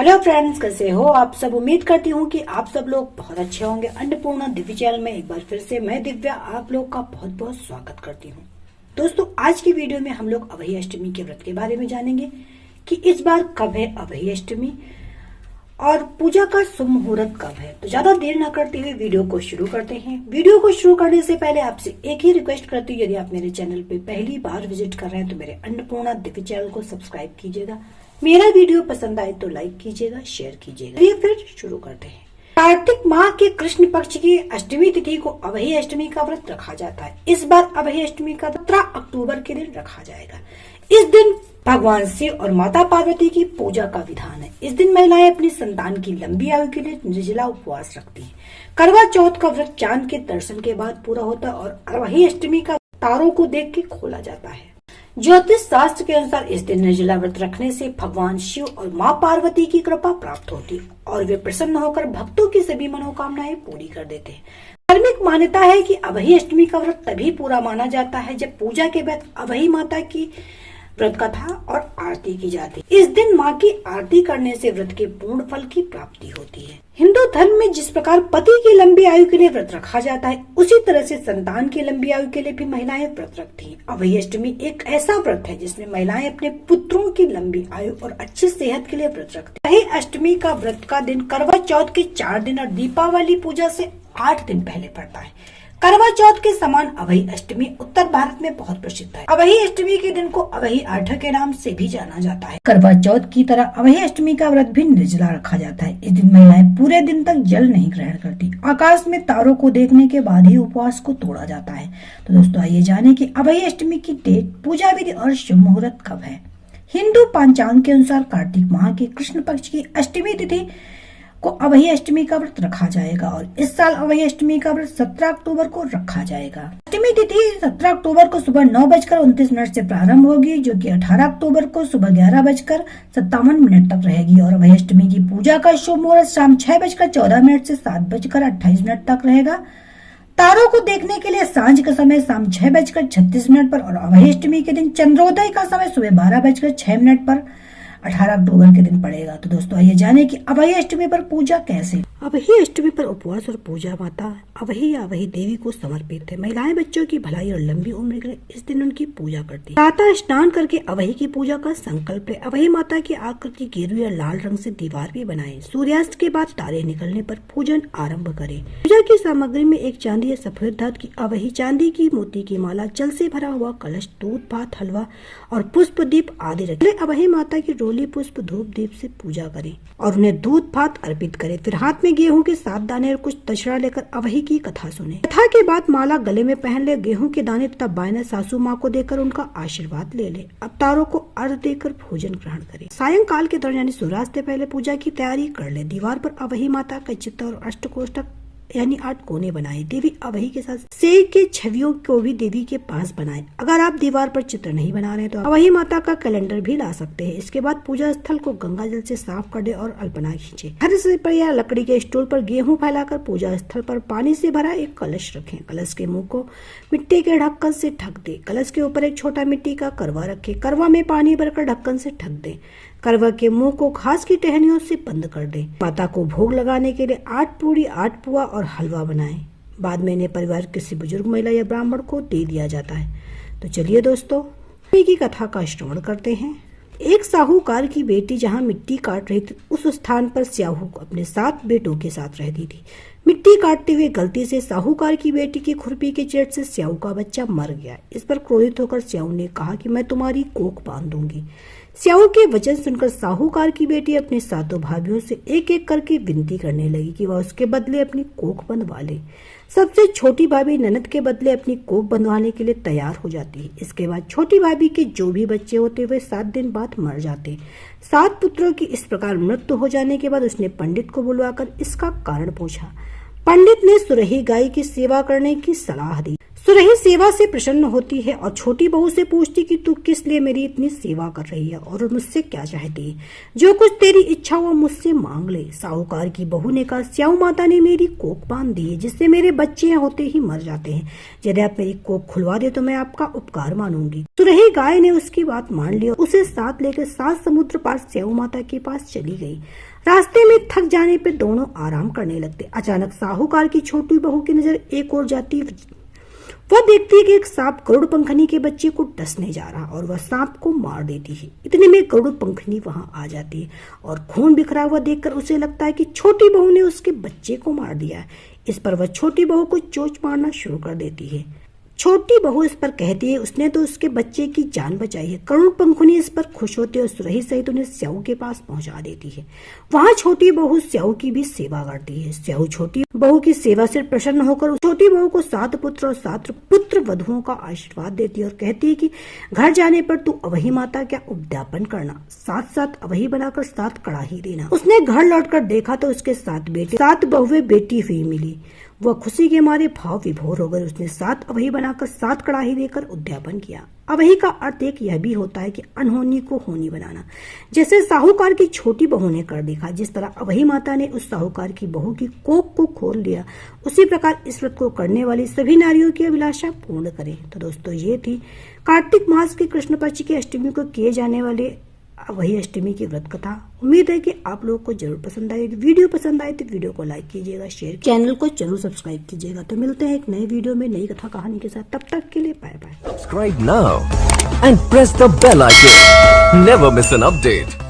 Hello friends, कैसे हो आप सब। उम्मीद करती हूँ कि आप सब लोग बहुत अच्छे होंगे। अन्नपूर्णा दिव्य चैनल में एक बार फिर से मैं दिव्या आप लोग का बहुत बहुत स्वागत करती हूँ। दोस्तों, आज की वीडियो में हम लोग अभय अष्टमी के व्रत के बारे में जानेंगे कि इस बार कब है अभय अष्टमी और पूजा का शुभ मुहूर्त कब है। तो ज्यादा देर न करते हुए वीडियो को शुरू करते हैं। वीडियो को शुरू करने से पहले आपसे एक ही रिक्वेस्ट करती हूँ, यदि आप मेरे चैनल पे पहली बार विजिट कर रहे हैं तो मेरे अन्नपूर्णा दिव्य चैनल को सब्सक्राइब कीजिएगा। मेरा वीडियो पसंद आए तो लाइक कीजिएगा, शेयर कीजिएगा। चलिए फिर शुरू करते हैं। कार्तिक माह के कृष्ण पक्ष की अष्टमी तिथि को अभय अष्टमी का व्रत रखा जाता है। इस बार अभय अष्टमी का 17 अक्टूबर के दिन रखा जाएगा। इस दिन भगवान शिव और माता पार्वती की पूजा का विधान है। इस दिन महिलाएं अपनी संतान की लंबी आयु के लिए निर्जला उपवास रखती हैं। करवा चौथ का व्रत चांद के दर्शन के बाद पूरा होता है और अभय अष्टमी का तारों को देख के खोला जाता है। ज्योतिष शास्त्र के अनुसार इस दिन निर्जला व्रत रखने से भगवान शिव और माँ पार्वती की कृपा प्राप्त होती है और वे प्रसन्न होकर भक्तों की सभी मनोकामनाएं पूरी कर देते हैं। धार्मिक मान्यता है कि अभय अष्टमी का व्रत तभी पूरा माना जाता है जब पूजा के बाद अभय माता की व्रत कथा और आरती की जाती है। इस दिन माँ की आरती करने से व्रत के पूर्ण फल की प्राप्ति होती है। हिंदू धर्म में जिस प्रकार पति की लंबी आयु के लिए व्रत रखा जाता है, उसी तरह से संतान की लंबी आयु के लिए भी महिलाएं व्रत रखती हैं। अभय अष्टमी एक ऐसा व्रत है जिसमें महिलाएं अपने पुत्रों की लंबी आयु और अच्छी सेहत के लिए व्रत रखती हैं। अभय अष्टमी का व्रत का दिन करवा चौथ के 4 दिन और दीपावली पूजा से 8 दिन पहले पड़ता है। करवा चौथ के समान अभय अष्टमी उत्तर भारत में बहुत प्रसिद्ध है। अभय अष्टमी के दिन को अभय आठा के नाम से भी जाना जाता है। करवा चौथ की तरह अभय अष्टमी का व्रत भी निर्जला रखा जाता है। इस दिन महिलाएं पूरे दिन तक जल नहीं ग्रहण करती। आकाश में तारों को देखने के बाद ही उपवास को तोड़ा जाता है। तो दोस्तों, आइए जाने कि अभय अष्टमी की डेट, पूजा विधि और शुभ मुहूर्त कब है। हिंदू पंचांग के अनुसार कार्तिक माह की कृष्ण पक्ष की अष्टमी तिथि को अभय अष्टमी का व्रत रखा जाएगा और इस साल अभय अष्टमी का व्रत 17 अक्टूबर को रखा जाएगा। अष्टमी तिथि 17 अक्टूबर को सुबह 9:29 से प्रारंभ होगी, जो कि 18 अक्टूबर को सुबह 11:57 तक रहेगी और अभय अष्टमी की पूजा का शुभ मुहूर्त शाम 6:14 से 7:28 तक रहेगा। तारों को देखने के लिए सांझ का समय शाम 6:36 पर और अभय अष्टमी के दिन चंद्रोदय का समय सुबह 12:06 पर 18 अक्टूबर के दिन पड़ेगा। तो दोस्तों, आइए जाने कि अभय अष्टमी पर पूजा कैसे। अभय अष्टमी पर उपवास और पूजा माता अभय देवी को समर्पित है। महिलाएं बच्चों की भलाई और लंबी उम्र के लिए इस दिन उनकी पूजा करती है। प्रातः स्नान करके अभय की पूजा का संकल्प है। अभय माता की आकृति गेरुआ या लाल रंग से दीवार भी बनाए। सूर्यास्त के बाद तारे निकलने पर पूजन आरंभ करें। पूजा की सामग्री में एक चांदी या सफेद धातु की अभय, चांदी की मोती की माला, जल से भरा हुआ कलश, दूध भात, हलवा और पुष्प दीप आदि रखें। अभय माता की रोली, पुष्प, धूप दीप से पूजा करें और उन्हें दूध भात अर्पित करें। फिर हाथ में गेहूं के 7 दाने और कुछ दक्षिणा लेकर अभय की कथा सुने। कथा के बाद माला गले में पहन ले। गेहूं के दाने तथा बायना सासू माँ को देकर उनका आशीर्वाद ले ले। अवतारों को अर्घ देकर भोजन ग्रहण करें। सायंकाल के दौरान यानी सूर्यास्त से पहले पूजा की तैयारी कर ले। दीवार पर अभय माता का चित्र और अष्टकोष्ठक यानी 8 कोने बनाए। देवी अभय के साथ शेर के छवियों को भी देवी के पास बनाए। अगर आप दीवार पर चित्र नहीं बना रहे तो अभय माता का कैलेंडर भी ला सकते हैं। इसके बाद पूजा स्थल को गंगा जल से साफ कर दे और अल्पना खींचे। हर से पर या लकड़ी के स्टूल पर गेहूं फैलाकर पूजा स्थल पर पानी से भरा एक कलश रखें। कलश के मुंह को मिट्टी के ढक्कन से ढक दे। कलश के ऊपर एक छोटा मिट्टी का करवा रखे। करवा में पानी भरकर ढक्कन से ढक दे। करवा के मुंह को घास की टहनियों से बंद कर दे। माता को भोग लगाने के लिए 8 पूरी, 8 पुआ और हलवा बनाएं। बाद में इन्हें परिवार किसी बुजुर्ग महिला या ब्राह्मण को दे दिया जाता है। तो चलिए दोस्तों, अभय की कथा का श्रवण करते हैं। एक साहूकार की बेटी जहाँ मिट्टी काट रही थी, उस स्थान पर स्याहू अपने 7 बेटों के साथ रहती थी। मिट्टी काटते हुए गलती से साहूकार की बेटी की खुरपी की चोट से स्याहू का बच्चा मर गया। इस पर क्रोधित होकर स्याहू ने कहा कि मैं तुम्हारी कोख बांध दूंगी। स्याहू के वचन सुनकर साहूकार की बेटी अपने 7 भाइयों से एक एक करके विनती करने लगी कि वह उसके बदले अपनी कोख बंधवा ले। सबसे छोटी भाभी ननद के बदले अपनी कोख बंधवाने के लिए तैयार हो जाती है। इसके बाद छोटी भाभी के जो भी बच्चे होते वे 7 दिन बाद मर जाते। 7 पुत्रों की इस प्रकार मृत्यु हो जाने के बाद उसने पंडित को बुलवाकर इसका कारण पूछा। पंडित ने सुरही गाय की सेवा करने की सलाह दी। सुरही सेवा से प्रसन्न होती है और छोटी बहू से पूछती कि तू किस लिए मेरी इतनी सेवा कर रही है और मुझसे क्या चाहती है। जो कुछ तेरी इच्छा हो मुझसे मांग ले। साहूकार की बहू ने कहा, स्याऊ माता ने मेरी कोख बांध दी है जिससे मेरे बच्चे होते ही मर जाते हैं। यदि आप मेरी कोख खुलवा दे तो मैं आपका उपकार मानूंगी। सुरही गाय ने उसकी बात मान ली और उसे साथ लेकर 7 समुद्र पार स्याऊ माता के पास चली गई। रास्ते में थक जाने पर दोनों आराम करने लगते। अचानक साहूकार की छोटी बहू की नजर एक और जाती। वह देखती है कि एक सांप गरुड़ पंखनी के बच्चे को डसने जा रहा और वह सांप को मार देती है। इतने में गरुड़ पंखनी वहां आ जाती है और खून बिखरा हुआ देखकर उसे लगता है कि छोटी बहू ने उसके बच्चे को मार दिया है। इस पर वह छोटी बहू को चोंच मारना शुरू कर देती है। छोटी बहू इस पर कहती है उसने तो उसके बच्चे की जान बचाई है। गरुड़ पंखुनी इस पर खुश होती है और सुरही सहित उन्हें स्याऊ के पास पहुंचा देती है। वहां छोटी बहू स्याऊ की भी सेवा करती है। स्याऊ छोटी बहू की सेवा से प्रसन्न होकर छोटी बहू को 7 पुत्र और 7 पुत्र वधुओं का आशीर्वाद देती है और कहती है कि घर जाने पर तू अवही माता का उद्यापन करना, 7 अवही बनाकर 7 कड़ाही देना। उसने घर लौटकर देखा तो उसके 7 बेटे 7 बहुएं बेटी हुई मिली। वह खुशी के मारे भाव विभोर हो गए। उसने 7 अवही बनाकर 7 कड़ाही देकर उद्यापन किया। अवही का अर्थ एक यह भी होता है कि अनहोनी को होनी बनाना, जैसे साहूकार की छोटी बहू ने कर दिखा। जिस तरह अवही माता ने उस साहूकार की बहू की कोख को खोल लिया, उसी प्रकार इस व्रत को करने वाली सभी नारियों की अभिलाषा पूर्ण करें। तो दोस्तों, ये थी कार्तिक मास की कृष्ण पक्ष की अष्टमी को किए जाने वाले वही अष्टमी की व्रत कथा। उम्मीद है कि आप लोगों को जरूर पसंद आएगी। वीडियो पसंद आए तो वीडियो को लाइक कीजिएगा, शेयर, चैनल को जरूर सब्सक्राइब कीजिएगा। तो मिलते हैं एक नए वीडियो में नई कथा कहानी के साथ। तब तक के लिए bye bye. Subscribe now and press the bell icon. Never miss an update.